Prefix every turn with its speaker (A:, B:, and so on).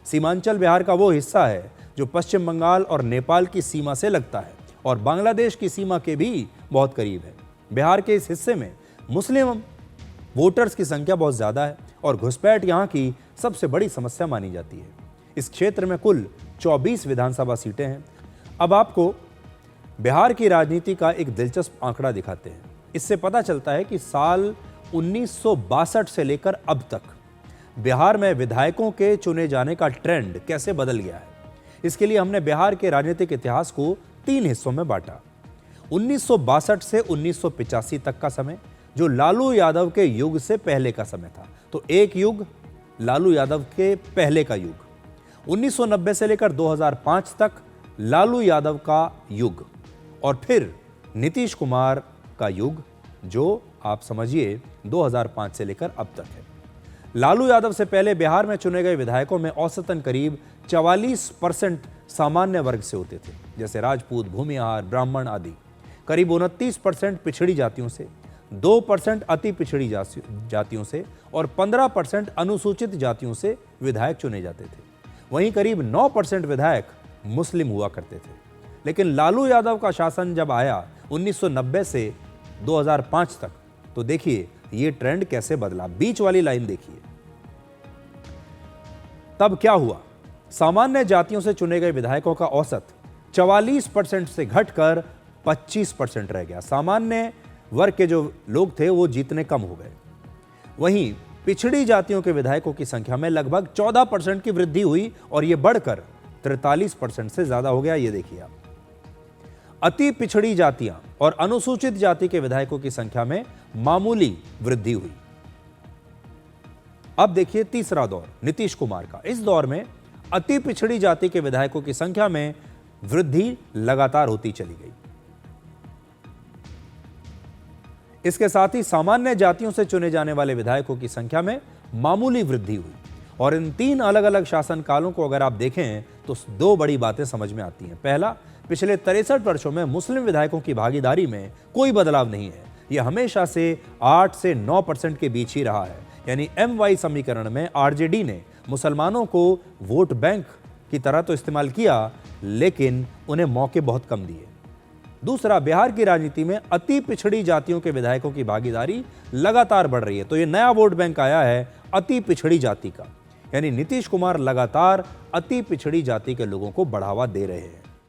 A: सीमांचल बिहार का वो हिस्सा है जो पश्चिम बंगाल और नेपाल की सीमा से लगता है और बांग्लादेश की सीमा के भी बहुत करीब है। बिहार के इस हिस्से में मुस्लिम वोटर्स की संख्या बहुत ज़्यादा है और घुसपैठ यहाँ की सबसे बड़ी समस्या मानी जाती है। इस क्षेत्र में कुल 24 विधानसभा सीटें हैं। अब आपको बिहार की राजनीति का एक दिलचस्प आंकड़ा दिखाते हैं। इससे पता चलता है कि साल 1962 से लेकर अब तक बिहार में विधायकों के चुने जाने का ट्रेंड कैसे बदल गया है। इसके लिए हमने बिहार के राजनीतिक इतिहास को 3 हिस्सों में बांटा। 1962 से 1985 तक का समय जो लालू यादव के युग से पहले का समय था, तो एक युग लालू यादव के पहले का युग। 1990 से लेकर 2005 तक लालू यादव का युग और फिर नीतीश कुमार का युग जो आप समझिए 2005 से लेकर अब तक है। लालू यादव से पहले बिहार में चुने गए विधायकों में औसतन करीब 44% सामान्य वर्ग से होते थे, जैसे राजपूत, भूमिहार, ब्राह्मण आदि। करीब 29% पिछड़ी जातियों से, 2% अति पिछड़ी जातियों से और 15% अनुसूचित जातियों से विधायक चुने जाते थे। वहीं करीब 9% विधायक मुस्लिम हुआ करते थे। लेकिन लालू यादव का शासन जब आया 1990 से 2005 तक, तो देखिए ये ट्रेंड कैसे बदला। बीच वाली लाइन देखिए। तब क्या हुआ? सामान्य जातियों से चुने गए विधायकों का औसत 44% से घटकर 25% रह गया। सामान्य वर्ग के जो लोग थे वो जीतने कम हो गए। वहीं पिछड़ी जातियों के विधायकों की संख्या में लगभग 14% की वृद्धि हुई और यह बढ़कर 43% से ज्यादा हो गया। ये देखिए आप। अति पिछड़ी जातियां और अनुसूचित जाति के विधायकों की संख्या में मामूली वृद्धि हुई। अब देखिए तीसरा दौर नीतीश कुमार का। इस दौर में अति पिछड़ी जाति के विधायकों की संख्या में वृद्धि लगातार होती चली गई। इसके साथ ही सामान्य जातियों से चुने जाने वाले विधायकों की संख्या में मामूली वृद्धि हुई। और इन 3 अलग अलग शासनकालों को अगर आप देखें तो 2 बड़ी बातें समझ में आती हैं। पहला, पिछले 63 वर्षों में मुस्लिम विधायकों की भागीदारी में कोई बदलाव नहीं है। यह हमेशा से 8 से 9% के बीच ही रहा है। यानी MY समीकरण में आरजेडी ने मुसलमानों को वोट बैंक की तरह तो इस्तेमाल किया, लेकिन उन्हें मौके बहुत कम दिए। दूसरा, बिहार की राजनीति में अति पिछड़ी जातियों के विधायकों की भागीदारी लगातार बढ़ रही है। तो यह नया वोट बैंक आया है अति पिछड़ी जाति का। यानी नीतीश कुमार लगातार अति पिछड़ी जाति के लोगों को बढ़ावा दे रहे हैं।